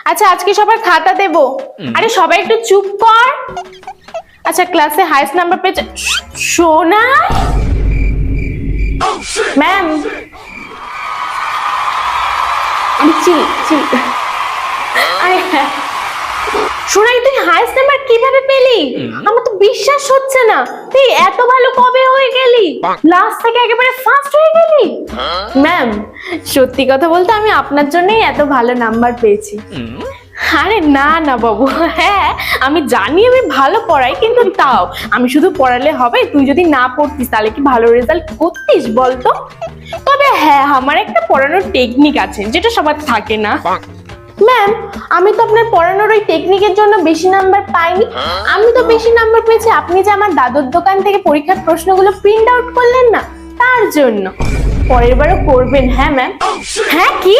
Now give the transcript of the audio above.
আচ্ছা আজকে সবার খাতা দেব। আরে সবাই একটু চুপ কর। আচ্ছা ক্লাসে হাইয়েস্ট নাম্বার পেয়েছে সোনা ম্যাম। আরে হ্যাঁ সোনাই, তুই হাইয়েস্ট নাম্বার কিভাবে পেলি? আমার তো বিশ্বাস হচ্ছে না। তুই এত ভালো কবে হয়ে গেলি? লাস্ট থেকে একেবারে ফার্স্ট হয়ে গেলি? ম্যাম সত্যি কথা বলতে আমি আপনার জন্যই এত ভালো নাম্বার পেয়েছি। আরে না না বাবু, হ্যাঁ আমি জানি আমি ভালো পড়াই, কিন্তু তাও আমি শুধু পড়ালে হবে? তুই যদি না পড়তিস তাহলে কি ভালো রেজাল্ট করতিস বলতো? তবে হ্যাঁ আমার একটা পড়ানোর টেকনিক আছে যেটা সবার থাকে না। ম্যাম আমি তো আপনার পড়ানোর ওই টেকনিকের জন্য বেশি নাম্বার পাইনি। আমি তো বেশি নাম্বার পেয়েছি আপনি যে আমার দাদুর দোকান থেকে পরীক্ষার প্রশ্নগুলো প্রিন্ট আউট করলেন না, তার জন্য। পরের বারও করবেন। হ্যাঁ ম্যাম। হ্যাঁ কি?